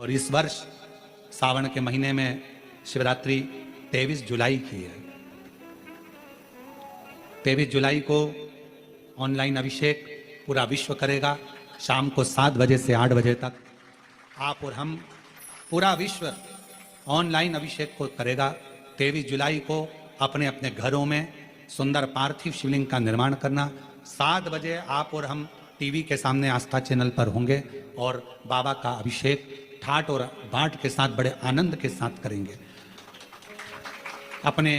और इस वर्ष सावन के महीने में शिवरात्रि 23 जुलाई की है। 23 जुलाई को ऑनलाइन अभिषेक पूरा विश्व करेगा। शाम को 7 बजे से 8 बजे तक आप और हम, पूरा विश्व ऑनलाइन अभिषेक को करेगा। 23 जुलाई को अपने अपने घरों में सुंदर पार्थिव शिवलिंग का निर्माण करना। 7 बजे आप और हम टीवी के सामने आस्था चैनल पर होंगे और बाबा का अभिषेक ठाट और बाट के साथ बड़े आनंद के साथ करेंगे। अपने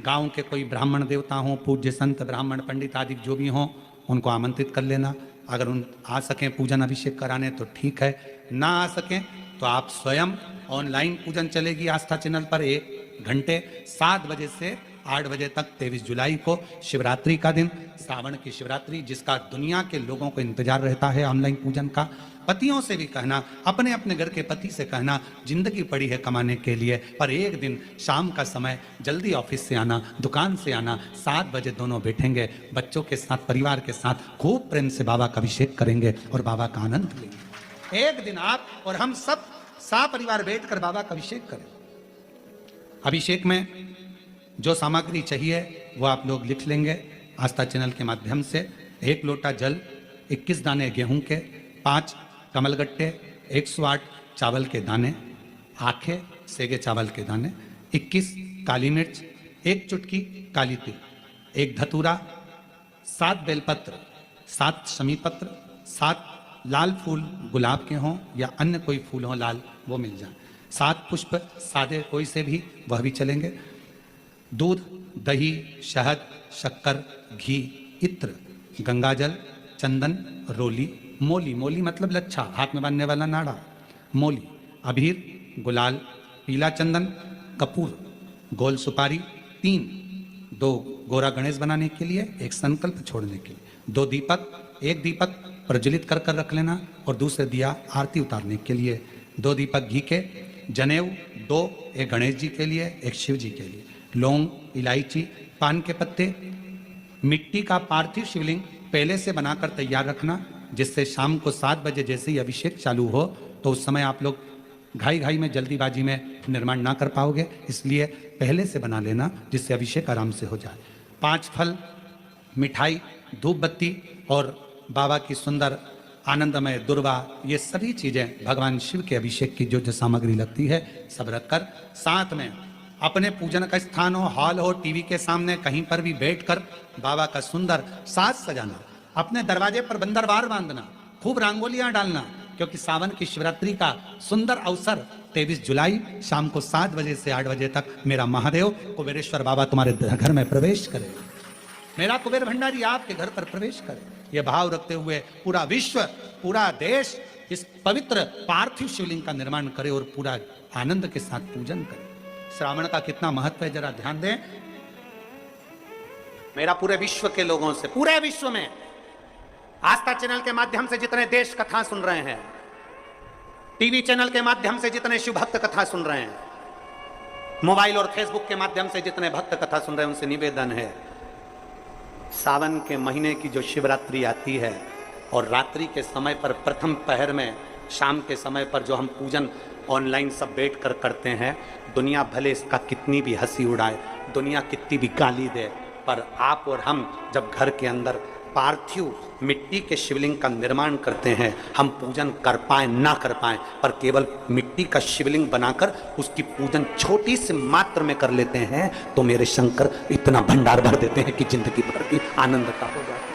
गांव के कोई ब्राह्मण देवता हों, पूज्य संत ब्राह्मण पंडित आदि जो भी हों, उनको आमंत्रित कर लेना। अगर उन आ सकें पूजन अभिषेक कराने तो ठीक है, ना आ सकें तो आप स्वयं ऑनलाइन पूजन चलेगी आस्था चैनल पर 1 घंटे 7 बजे से 8 बजे तक 23 जुलाई को शिवरात्रि का दिन, सावन की शिवरात्रि जिसका दुनिया के लोगों को इंतजार रहता है ऑनलाइन पूजन का। पतियों से भी कहना, अपने अपने घर के पति से कहना, जिंदगी पड़ी है कमाने के लिए, पर एक दिन शाम का समय जल्दी ऑफिस से आना, दुकान से आना, 7 बजे दोनों बैठेंगे, बच्चों के साथ परिवार के साथ खूब प्रेम से बाबा का अभिषेक करेंगे और बाबा का आनंद लेंगे। एक दिन आप और हम सब परिवार बैठकर बाबा का अभिषेक करें। अभिषेक में जो सामग्री चाहिए वो आप लोग लिख लेंगे आस्था चैनल के माध्यम से। 1 लोटा जल, 21 दाने गेहूं के, 5 कमलगट्टे, 108 चावल के दाने, आखे सेगे चावल के दाने, 21 काली मिर्च, 1 चुटकी काली तिल, 1 धतूरा, 7 बेलपत्र, 7 शमीपत्र, 7 लाल फूल गुलाब के हों या अन्य कोई फूल हो लाल वो मिल जाए, 7 पुष्प सादे कोई से भी वह भी चलेंगे, दूध, दही, शहद, शक्कर, घी, इत्र, गंगाजल, चंदन, रोली, मोली, मोली मतलब लच्छा, हाथ में बांधने वाला नाड़ा, मोली, अबीर, गुलाल, पीला चंदन, कपूर, गोल सुपारी, 2 गोरा गणेश बनाने के लिए, 1 संकल्प छोड़ने के लिए, 2 दीपक, 1 दीपक प्रज्वलित कर कर रख लेना और दूसरे दिया आरती उतारने के लिए, 2 दीपक घी के, जनेऊ 2, 1 गणेश जी के लिए, 1 शिव जी के लिए, लौंग, इलायची, पान के पत्ते, मिट्टी का पार्थिव शिवलिंग पहले से बनाकर तैयार रखना, जिससे शाम को 7 बजे जैसे ही अभिषेक चालू हो तो उस समय आप लोग घाई घाई में जल्दीबाजी में निर्माण ना कर पाओगे, इसलिए पहले से बना लेना जिससे अभिषेक आराम से हो जाए। 5 फल, मिठाई, धूप बत्ती और बाबा की सुंदर आनंदमय दुर्वा, ये सभी चीजें भगवान शिव के अभिषेक की जो जो सामग्री लगती है सब रखकर, साथ में अपने पूजन का स्थान हो, हॉल हो, टीवी के सामने कहीं पर भी बैठकर बाबा का सुंदर साज सजाना, अपने दरवाजे पर बंदरवार बांधना, खूब रंगोलियां डालना, क्योंकि सावन की शिवरात्रि का सुंदर अवसर 23 जुलाई शाम को 7 बजे से 8 बजे तक मेरा महादेव कुबेरेश्वर बाबा तुम्हारे घर में प्रवेश करे, मेरा कुबेर भंडारी आपके घर पर प्रवेश करे। यह भाव रखते हुए पूरा विश्व, पूरा देश इस पवित्र पार्थिव शिवलिंग का निर्माण करे और पूरा आनंद के साथ पूजन करे। श्रावण का कितना महत्व है जरा ध्यान दें। मेरा पूरे विश्व के लोगों से, पूरे विश्व में आस्था चैनल के माध्यम से जितने देश कथा सुन रहे हैं, टीवी चैनल के माध्यम से जितने शिव भक्त कथा सुन रहे हैं, मोबाइल और फेसबुक के माध्यम से जितने भक्त कथा सुन रहे हैं, उनसे निवेदन है, सावन के महीने की जो शिवरात्रि आती है और रात्रि के समय पर प्रथम पहर में शाम के समय पर जो हम पूजन ऑनलाइन सब बैठ कर करते हैं, दुनिया भले इसका कितनी भी हंसी उड़ाए, दुनिया कितनी भी गाली दे, पर आप और हम जब घर के अंदर पार्थिव मिट्टी के शिवलिंग का निर्माण करते हैं, हम पूजन कर पाए ना कर पाए, पर केवल मिट्टी का शिवलिंग बनाकर उसकी पूजन छोटी सी मात्र में कर लेते हैं तो मेरे शंकर इतना भंडार भर देते हैं कि जिंदगी भर की आनंदता हो जाती है।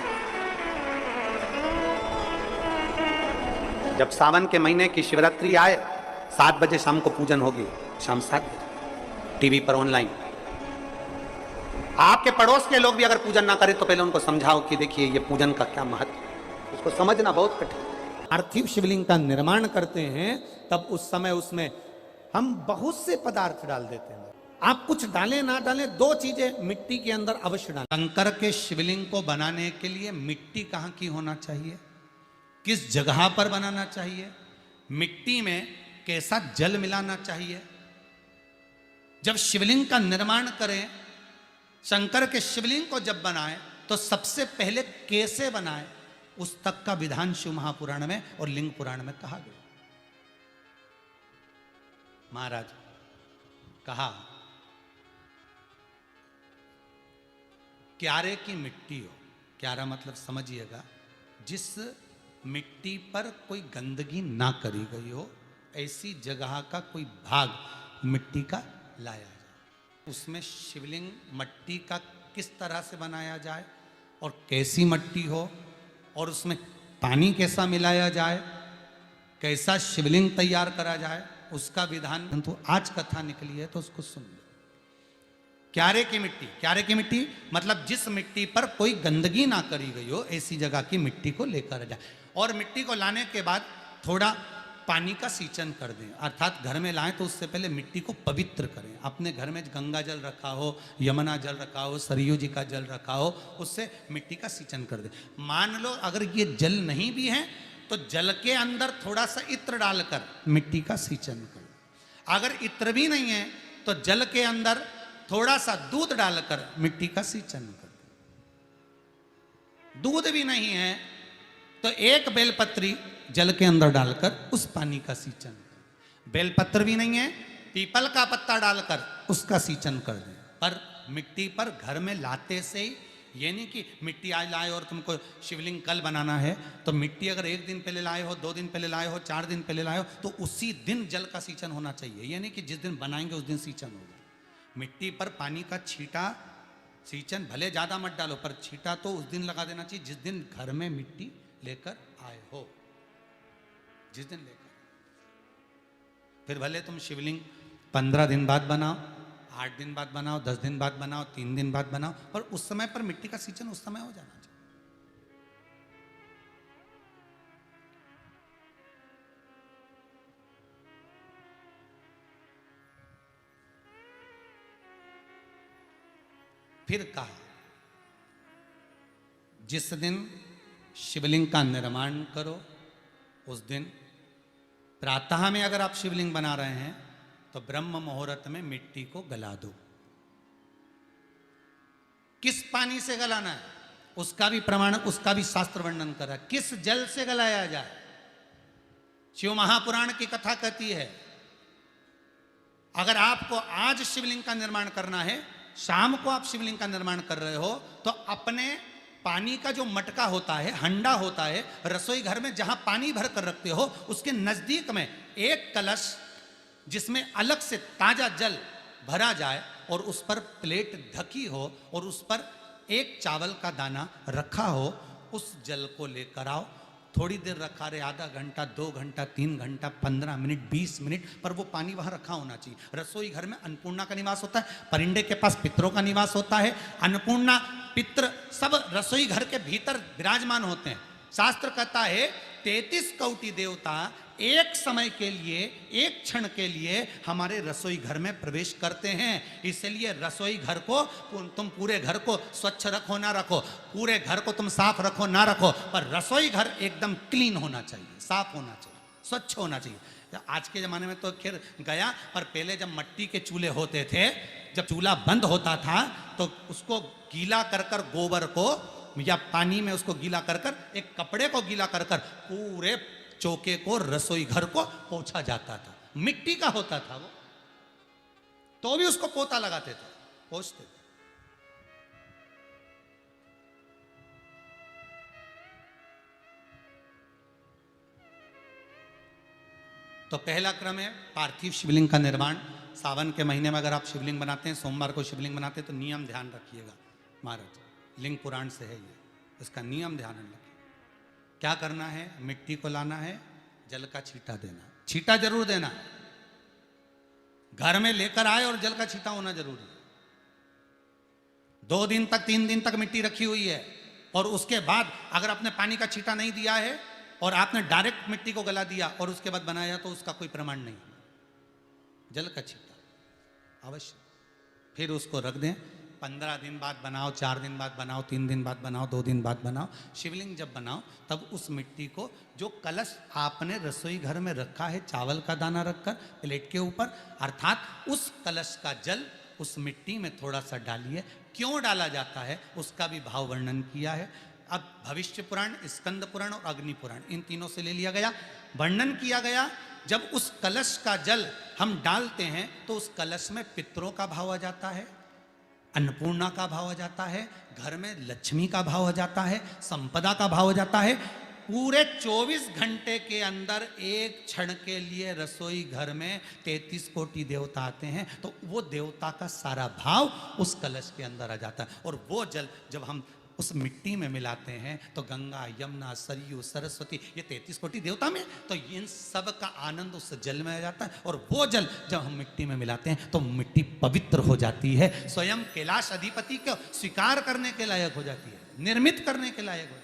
जब सावन के महीने की शिवरात्रि आए, 7 बजे शाम को पूजन होगी, शाम 7 बजे टीवी पर ऑनलाइन। आपके पड़ोस के लोग भी अगर पूजन ना करें तो पहले उनको समझाओ कि देखिए ये पूजन का क्या महत्व, उसको समझना बहुत कठिन। पार्थिव शिवलिंग का निर्माण करते हैं तब उस समय उसमें हम बहुत से पदार्थ डाल देते हैं। आप कुछ डालें ना डालें, 2 चीजें मिट्टी के अंदर अवश्य डालें। शंकर के शिवलिंग को बनाने के लिए मिट्टी कहां की होना चाहिए, किस जगह पर बनाना चाहिए, मिट्टी में कैसा जल मिलाना चाहिए। जब शिवलिंग का निर्माण करें, शंकर के शिवलिंग को जब बनाएं तो सबसे पहले कैसे बनाएं, उस तक का विधान शिव महापुराण में और लिंग पुराण में कहा गया। महाराज कहा क्यारे की मिट्टी हो, क्यारा मतलब समझिएगा जिस मिट्टी पर कोई गंदगी ना करी गई हो, ऐसी जगह का कोई भाग मिट्टी का लाया जाए। उसमें शिवलिंग मट्टी का किस तरह से बनाया जाए और कैसी मट्टी हो और उसमें पानी कैसा मिलाया जाए, कैसा शिवलिंग तैयार करा जाए, उसका विधान तो आज कथा निकली है तो उसको सुन लो। क्यारे की मिट्टी, क्यारे की मिट्टी मतलब जिस मिट्टी पर कोई गंदगी ना करी गई हो ऐसी जगह की मिट्टी को लेकर जाए और मिट्टी को लाने के बाद थोड़ा पानी का सींचन कर दें, अर्थात घर में लाएं तो उससे पहले मिट्टी को पवित्र करें। अपने घर में गंगा जल रखा हो, यमुना जल रखा हो, सरयू जी का जल रखा हो, उससे मिट्टी का सींचन कर दें। मान लो अगर ये जल नहीं भी है तो जल के अंदर थोड़ा सा इत्र डालकर मिट्टी का सींचन करें। अगर इत्र भी नहीं है तो जल के अंदर थोड़ा सा दूध डालकर मिट्टी का सींचन कर दें। दूध भी नहीं है तो एक बेलपत्री जल के अंदर डालकर उस पानी का सींचन करें। बेलपत्र भी नहीं है, पीपल का पत्ता डालकर उसका सींचन कर दें। पर मिट्टी पर घर में लाते से ही, ये नहीं कि मिट्टी आज लाए और तुमको शिवलिंग कल बनाना है तो मिट्टी अगर 1 दिन पहले लाए हो, 2 दिन पहले लाए हो, 4 दिन पहले लाए हो तो उसी दिन जल का सींचन होना चाहिए। ये नहीं कि जिस दिन बनाएंगे उस दिन सींचन होगा। मिट्टी पर पानी का छींटा, सींचन भले ज़्यादा मत डालो पर छींटा तो उस दिन लगा देना चाहिए जिस दिन घर में मिट्टी लेकर आए हो, जिस दिन लेकर। फिर भले तुम शिवलिंग 15 दिन बाद बनाओ, 8 दिन बाद बनाओ, 10 दिन बाद बनाओ, 3 दिन बाद बनाओ, पर उस समय पर मिट्टी का सींचन उस समय हो जाना चाहिए। फिर कहा जिस दिन शिवलिंग का निर्माण करो उस दिन प्रातः में अगर आप शिवलिंग बना रहे हैं तो ब्रह्म मुहूर्त में मिट्टी को गला दो। किस पानी से गलाना है उसका भी प्रमाण, उसका भी शास्त्र वर्णन करा। किस जल से गलाया जाए, शिव महापुराण की कथा कहती है अगर आपको आज शिवलिंग का निर्माण करना है, शाम को आप शिवलिंग का निर्माण कर रहे हो तो अपने पानी का जो मटका होता है, हंडा होता है, रसोई घर में जहां पानी भर कर रखते हो उसके नजदीक में एक कलश जिसमें अलग से ताजा जल भरा जाए और उस पर प्लेट ढकी हो और उस पर एक चावल का दाना रखा हो, उस जल को लेकर आओ। थोड़ी देर रखा रहे, आधा घंटा, 2 घंटा, 3 घंटा, 15 मिनट, 20 मिनट, पर वो पानी वहां रखा होना चाहिए। रसोई घर में अन्नपूर्णा का निवास होता है, परिंदे के पास पितरों का निवास होता है। अन्नपूर्णा, पित्र सब रसोई घर के भीतर विराजमान होते हैं। शास्त्र कहता है 33 कौटि देवता एक समय के लिए, एक क्षण के लिए हमारे रसोई घर में प्रवेश करते हैं। इसलिए रसोई घर को तुम पूरे घर को स्वच्छ रखो ना रखो, पूरे घर को तुम साफ रखो ना रखो, पर रसोई घर एकदम क्लीन होना चाहिए, साफ होना चाहिए, स्वच्छ होना चाहिए। आज के ज़माने में तो खैर गया, पर पहले जब मट्टी के चूल्हे होते थे, जब चूल्हा बंद होता था तो उसको गीला कर कर, गोबर को या पानी में उसको गीला कर कर, एक कपड़े को गीला कर कर पूरे चौके को, रसोई घर को पोंछा जाता था। मिट्टी का होता था वो, तो भी उसको पोता लगाते थे, पोंछते थे। तो पहला क्रम है पार्थिव शिवलिंग का निर्माण। सावन के महीने में अगर आप शिवलिंग बनाते हैं, सोमवार को शिवलिंग बनाते हैं, तो नियम ध्यान रखिएगा महाराज, लिंग पुराण से है ये, इसका नियम ध्यान रखिए। क्या करना है, मिट्टी को लाना है, जल का छींटा देना, छींटा जरूर देना, घर में लेकर आए और जल का छींटा होना जरूरी है। 2 दिन तक, 3 दिन तक मिट्टी रखी हुई है और उसके बाद अगर आपने पानी का छींटा नहीं दिया है और आपने डायरेक्ट मिट्टी को गला दिया और उसके बाद बनाया तो उसका कोई प्रमाण नहीं। जल का छींटा अवश्य। फिर उसको रख दें, 15 दिन बाद बनाओ, 4 दिन बाद बनाओ, 3 दिन बाद बनाओ, 2 दिन बाद बनाओ। शिवलिंग जब बनाओ तब उस मिट्टी को, जो कलश आपने रसोई घर में रखा है चावल का दाना रखकर प्लेट के ऊपर, अर्थात उस कलश का जल उस मिट्टी में थोड़ा सा डालिए। क्यों डाला जाता है उसका भी भाव वर्णन किया है। अब भविष्य पुराण, स्कंद पुराण और अग्नि पुराण, इन तीनों से ले लिया गया। वर्णन किया गया जब उस कलश का जल हम डालते हैं तो उस कलश में पितरों का भाव आ जाता है, अन्नपूर्णा का भाव आ जाता है, घर में लक्ष्मी का भाव आ जाता है, संपदा का भाव आ जाता है। पूरे 24 घंटे के अंदर एक क्षण के लिए रसोई घर में 33 कोटि देवता आते हैं, तो वो देवता का सारा भाव उस कलश के अंदर आ जाता है। और वो जल जब हम उस मिट्टी में मिलाते हैं तो गंगा, यमुना, सरयू, सरस्वती, ये 33 कोटि देवता में, तो इन सब का आनंद उस जल में आ जाता है। और वो जल जब हम मिट्टी में मिलाते हैं तो मिट्टी पवित्र हो जाती है, स्वयं कैलाश अधिपति को स्वीकार करने के लायक हो जाती है, निर्मित करने के लायक हो जाती है।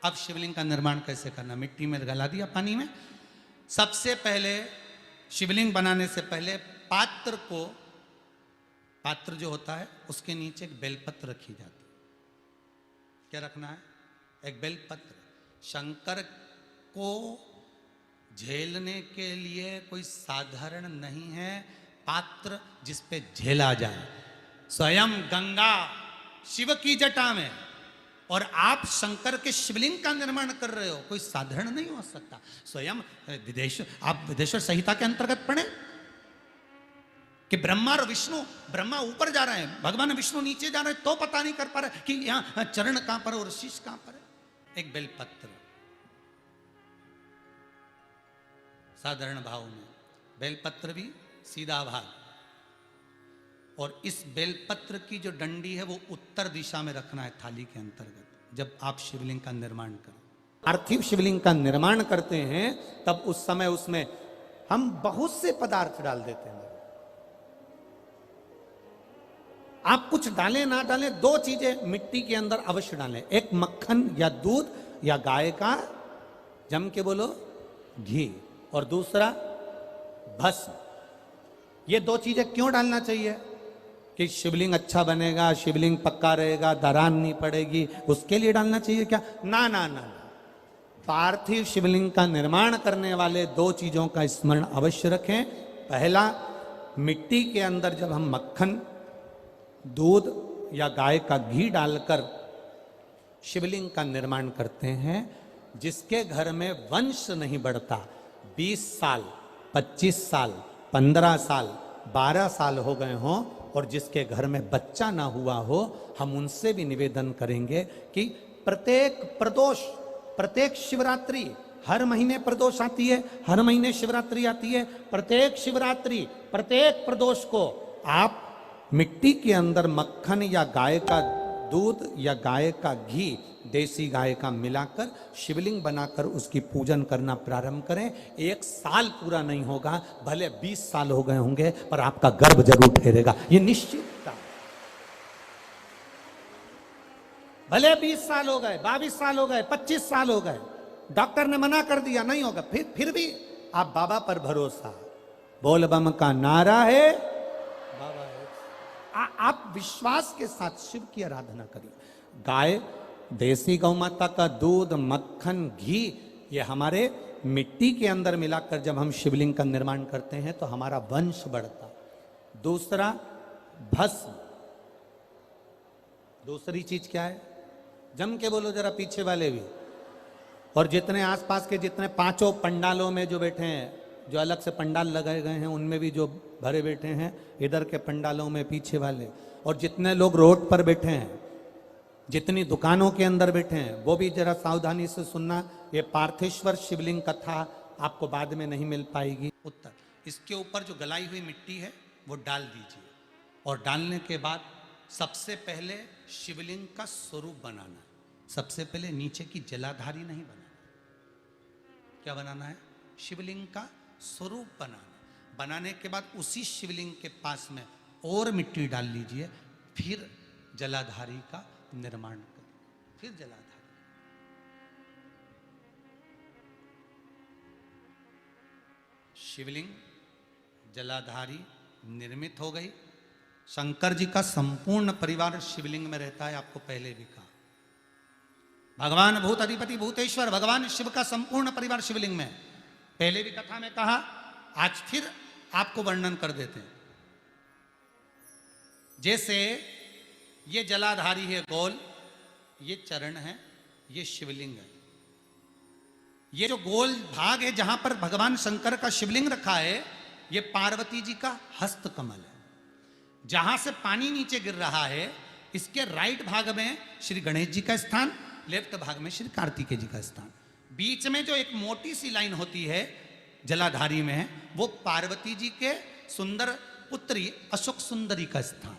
अब शिवलिंग का निर्माण कैसे करना? मिट्टी में गला दिया पानी में। सबसे पहले शिवलिंग बनाने से पहले पात्र जो होता है उसके नीचे एक बेलपत्र रखी जाती है। क्या रखना है? एक बेलपत्र। शंकर को झेलने के लिए कोई साधारण नहीं है पात्र जिस पे झेला जाए। स्वयं गंगा शिव की जटा में और आप शंकर के शिवलिंग का निर्माण कर रहे हो, कोई साधारण नहीं हो सकता। स्वयं आप विदेश्वर संहिता के अंतर्गत पढ़े कि ब्रह्मा और विष्णु, ब्रह्मा ऊपर जा रहे हैं, भगवान विष्णु नीचे जा रहे हैं, तो पता नहीं कर पा रहे कि यहां चरण कहां पर और शीश कहां पर है। एक बेलपत्र साधारण भाव में, बेलपत्र भी सीधा भाग, और इस बेलपत्र की जो डंडी है वो उत्तर दिशा में रखना है थाली के अंतर्गत। जब आप शिवलिंग का निर्माण करें, पार्थिव शिवलिंग का निर्माण करते हैं, तब उस समय उसमें हम बहुत से पदार्थ डाल देते हैं। आप कुछ डालें ना डालें, दो चीजें मिट्टी के अंदर अवश्य डालें। एक मक्खन या दूध या गाय का, जम के बोलो, घी, और दूसरा भस्म। ये दो चीजें क्यों डालना चाहिए? कि शिवलिंग अच्छा बनेगा, शिवलिंग पक्का रहेगा, दरार नहीं पड़ेगी, उसके लिए डालना चाहिए क्या? ना ना ना, पार्थिव शिवलिंग का निर्माण करने वाले दो चीजों का स्मरण अवश्य रखें। पहला, मिट्टी के अंदर जब हम मक्खन, दूध या गाय का घी डालकर शिवलिंग का निर्माण करते हैं, जिसके घर में वंश नहीं बढ़ता, 20 साल, 25 साल, 15 साल, 12 साल हो गए हों, और जिसके घर में बच्चा ना हुआ हो, हम उनसे भी निवेदन करेंगे कि प्रत्येक प्रदोष, प्रत्येक शिवरात्रि, हर महीने प्रदोष आती है, हर महीने शिवरात्रि आती है, प्रत्येक शिवरात्रि, प्रत्येक प्रदोष को आप मिट्टी के अंदर मक्खन या गाय का दूध या गाय का घी, देसी गाय का मिलाकर शिवलिंग बनाकर उसकी पूजन करना प्रारंभ करें। 1 साल पूरा नहीं होगा, भले 20 साल हो गए होंगे, पर आपका गर्भ जरूर ठहरेगा, ये निश्चित। भले 20 साल हो गए, 22 साल हो गए, 25 साल हो गए, डॉक्टर ने मना कर दिया नहीं होगा, फिर भी आप बाबा पर भरोसा, बोल बम का नारा है, बाबा है। आप विश्वास के साथ शिव की आराधना करिए। गाय, देसी गौ माता का दूध, मक्खन, घी, ये हमारे मिट्टी के अंदर मिलाकर जब हम शिवलिंग का निर्माण करते हैं तो हमारा वंश बढ़ता। दूसरा, भस्म। दूसरी चीज क्या है? जम के बोलो जरा पीछे वाले भी, और जितने आसपास के जितने 5 पंडालों में जो बैठे हैं, जो अलग से पंडाल लगाए गए हैं उनमें भी जो भरे बैठे हैं, इधर के पंडालों में पीछे वाले, और जितने लोग रोड पर बैठे हैं, जितनी दुकानों के अंदर बैठे हैं, वो भी जरा सावधानी से सुनना। ये पार्थेश्वर शिवलिंग कथा आपको बाद में नहीं मिल पाएगी। उत्तर, इसके ऊपर जो गलाई हुई मिट्टी है वो डाल दीजिए, और डालने के बाद सबसे पहले शिवलिंग का स्वरूप बनाना। सबसे पहले नीचे की जलाधारी नहीं बनाना। क्या बनाना है? शिवलिंग का स्वरूप बनाना। बनाने के बाद उसी शिवलिंग के पास में और मिट्टी डाल लीजिए, फिर जलाधारी का निर्माण करें, फिर जलाधारी। शिवलिंग, जलाधारी निर्मित हो गई। शंकर जी का संपूर्ण परिवार शिवलिंग में रहता है, आपको पहले भी कहा। भगवान भूत अधिपति भूतेश्वर, भगवान शिव का संपूर्ण परिवार शिवलिंग में, पहले भी कथा में कहा, आज फिर आपको वर्णन कर देते हैं। जैसे ये जलाधारी है गोल, ये चरण है, ये शिवलिंग है। ये जो गोल भाग है जहां पर भगवान शंकर का शिवलिंग रखा है, ये पार्वती जी का हस्त कमल है। जहां से पानी नीचे गिर रहा है, इसके राइट भाग में श्री गणेश जी का स्थान, लेफ्ट भाग में श्री कार्तिकेय जी का स्थान। बीच में जो एक मोटी सी लाइन होती है जलाधारी में है, वो पार्वती जी के सुंदर पुत्री अशोक सुंदरी का स्थान।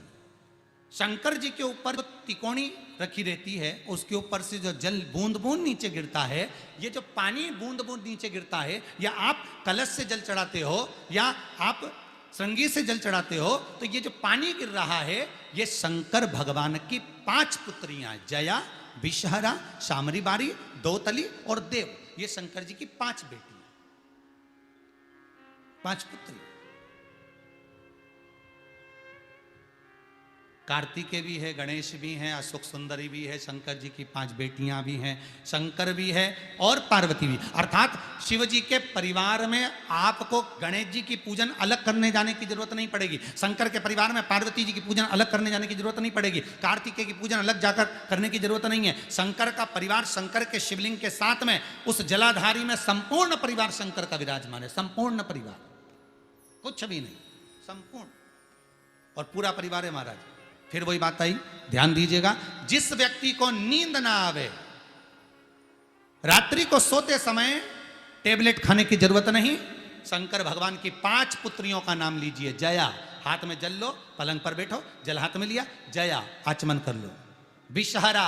शंकर जी के ऊपर जो तिकोनी रखी रहती है, उसके ऊपर से जो जल बूंद बूंद नीचे गिरता है, ये जो पानी बूंद बूंद नीचे गिरता है, या आप कलश से जल चढ़ाते हो या आप श्रृंगी से जल चढ़ाते हो, तो ये जो पानी गिर रहा है, ये शंकर भगवान की 5 पुत्रियां, जया, विषहरा, शामरी बारी, दौतली और देव, ये शंकर जी की 5 बेटियां, 5 पुत्री। कार्तिकेय भी है, गणेश भी हैं, अशोक सुंदरी भी है, शंकर जी की 5 बेटियां भी हैं, शंकर भी है और पार्वती भी। अर्थात शिव जी के परिवार में आपको गणेश जी की पूजन अलग करने जाने की जरूरत नहीं पड़ेगी, शंकर के परिवार में पार्वती जी की पूजन अलग करने जाने की जरूरत नहीं पड़ेगी, कार्तिकेय की पूजन अलग जाकर करने की जरूरत नहीं है। शंकर का परिवार, शंकर के शिवलिंग के साथ में उस जलाधारी में संपूर्ण परिवार शंकर का विराजमान है, संपूर्ण परिवार, कुछ भी नहीं, संपूर्ण और पूरा परिवार है महाराज। फिर वही बात आई, ध्यान दीजिएगा, जिस व्यक्ति को नींद ना आवे, रात्रि को सोते समय टेबलेट खाने की जरूरत नहीं, शंकर भगवान की 5 पुत्रियों का नाम लीजिए। जया, हाथ में जल लो, पलंग पर बैठो, जल हाथ में लिया, जया आचमन कर लो, विषहरा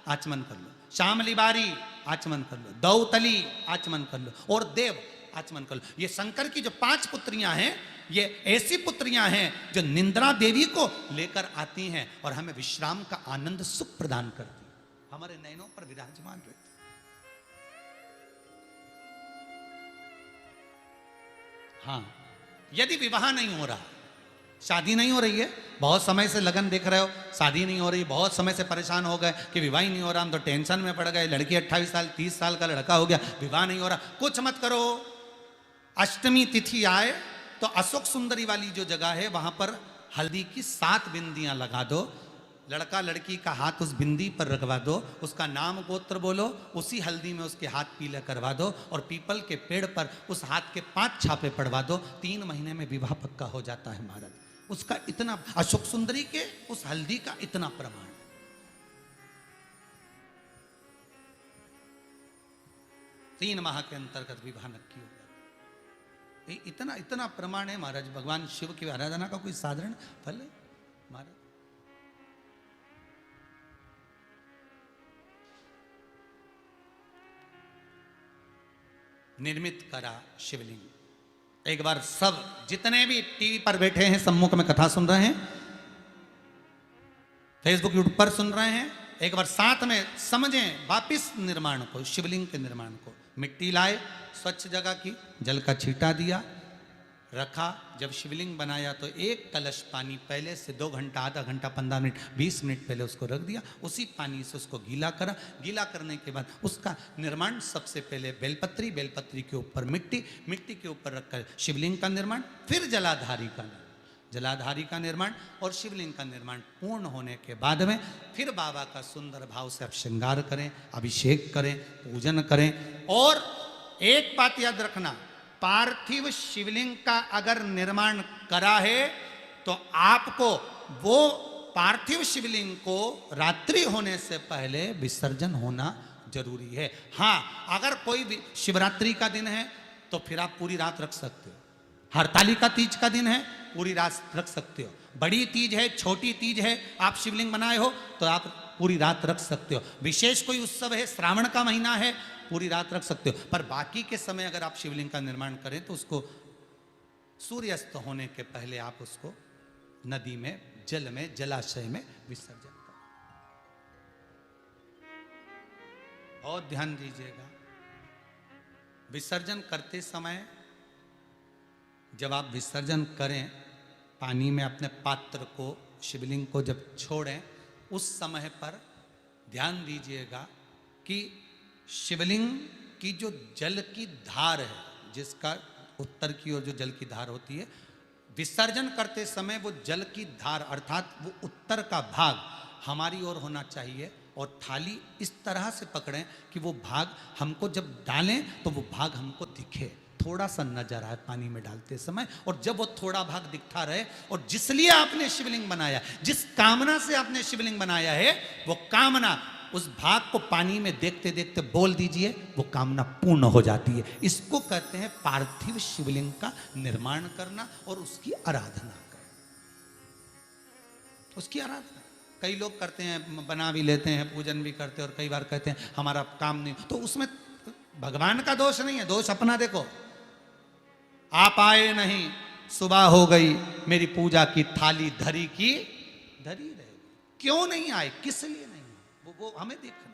आचमन कर लो, शामली बारी आचमन कर लो, दौतली आचमन कर लो और देव आचमन कर लो। ये शंकर की जो 5 पुत्रियां हैं, ये ऐसी पुत्रियां हैं जो निंद्रा देवी को लेकर आती हैं और हमें विश्राम का आनंद सुख प्रदान करती हैं, हमारे नयनों पर विराजमान रहती। हाँ, यदि विवाह नहीं हो रहा, शादी नहीं हो रही है, बहुत समय से लगन देख रहे हो, शादी नहीं हो रही, बहुत समय से परेशान हो गए कि विवाह ही नहीं हो रहा, हम तो टेंशन में पड़ गए, लड़की 28 साल 30 साल का लड़का हो गया, विवाह नहीं हो रहा, कुछ मत करो। अष्टमी तिथि आए तो अशोक सुंदरी वाली जो जगह है, वहां पर हल्दी की 7 बिंदियां लगा दो, लड़का लड़की का हाथ उस बिंदी पर रखवा दो, उसका नाम गोत्र बोलो, उसी हल्दी में उसके हाथ पीले करवा दो और पीपल के पेड़ पर उस हाथ के 5 छापे पड़वा दो, 3 महीने में विवाह पक्का हो जाता है महाराज। उसका इतना, अशोक सुंदरी के उस हल्दी का इतना प्रमाण। 3 माह के अंतर्गत विवाह नक्की हो गया। इतना इतना प्रमाण है महाराज। भगवान शिव की आराधना का कोई साधारण फल है महाराज। निर्मित करा शिवलिंग। एक बार सब जितने भी टीवी पर बैठे हैं, सम्मुख में कथा सुन रहे हैं, फेसबुक यूट्यूब पर सुन रहे हैं, एक बार साथ में समझें वापिस निर्माण को, शिवलिंग के निर्माण को। मिट्टी लाए, स्वच्छ जगह की, जल का छींटा दिया, रखा। जब शिवलिंग बनाया तो 1 कलश पानी पहले से 2 घंटा, आधा घंटा, 15 मिनट, 20 मिनट पहले उसको रख दिया। उसी पानी से उसको गीला करा। गीला करने के बाद उसका निर्माण सबसे पहले बेलपत्री, बेलपत्री के ऊपर मिट्टी, मिट्टी के ऊपर रखकर शिवलिंग का निर्माण, फिर जलाधारी का निर्माण, जलाधारी का निर्माण और शिवलिंग का निर्माण पूर्ण होने के बाद में फिर बाबा का सुंदर भाव से आप श्रृंगार करें, अभिषेक करें, पूजन करें। और एक बात याद रखना, पार्थिव शिवलिंग का अगर निर्माण करा है तो आपको वो पार्थिव शिवलिंग को रात्रि होने से पहले विसर्जन होना जरूरी है। हाँ, अगर कोई शिवरात्रि का दिन है तो फिर आप पूरी रात रख सकते हो। हरतालिका तीज का दिन है, पूरी रात रख सकते हो। बड़ी तीज है, छोटी तीज है, आप शिवलिंग बनाए हो तो आप पूरी रात रख सकते हो। विशेष कोई उत्सव है, श्रावण का महीना है, पूरी रात रख सकते हो। पर बाकी के समय अगर आप शिवलिंग का निर्माण करें तो उसको सूर्यास्त होने के पहले आप उसको नदी में, जल में, जलाशय में विसर्जन करें। बहुत ध्यान दीजिएगा, विसर्जन करते समय जब आप विसर्जन करें, पानी में अपने पात्र को, शिवलिंग को जब छोड़ें, उस समय पर ध्यान दीजिएगा कि शिवलिंग की जो जल की धार है, जिसका उत्तर की ओर जो जल की धार होती है, विसर्जन करते समय वो जल की धार अर्थात वो उत्तर का भाग हमारी ओर होना चाहिए और थाली इस तरह से पकड़ें कि वो भाग हमको जब डालें तो वो भाग हमको दिखे। थोड़ा सा नजर आए पानी में डालते समय, और जब वो थोड़ा भाग दिखता रहे, और जिसलिए आपने शिवलिंग बनाया, जिस कामना से आपने शिवलिंग बनाया है, वो कामना उस भाग को पानी में देखते देखते बोल दीजिए, वो कामना पूर्ण हो जाती है। इसको कहते हैं पार्थिव शिवलिंग का निर्माण करना और उसकी आराधना करना। उसकी आराधना कई लोग करते हैं, बना भी लेते हैं, पूजन भी करते हैं, और कई बार कहते हैं हमारा काम नहीं, तो उसमें भगवान का दोष नहीं है, दोष अपना। देखो, आप आए नहीं, सुबह हो गई, मेरी पूजा की थाली धरी की धरी रहेगी। क्यों नहीं आए, किस लिए नहीं, वो हमें देखना।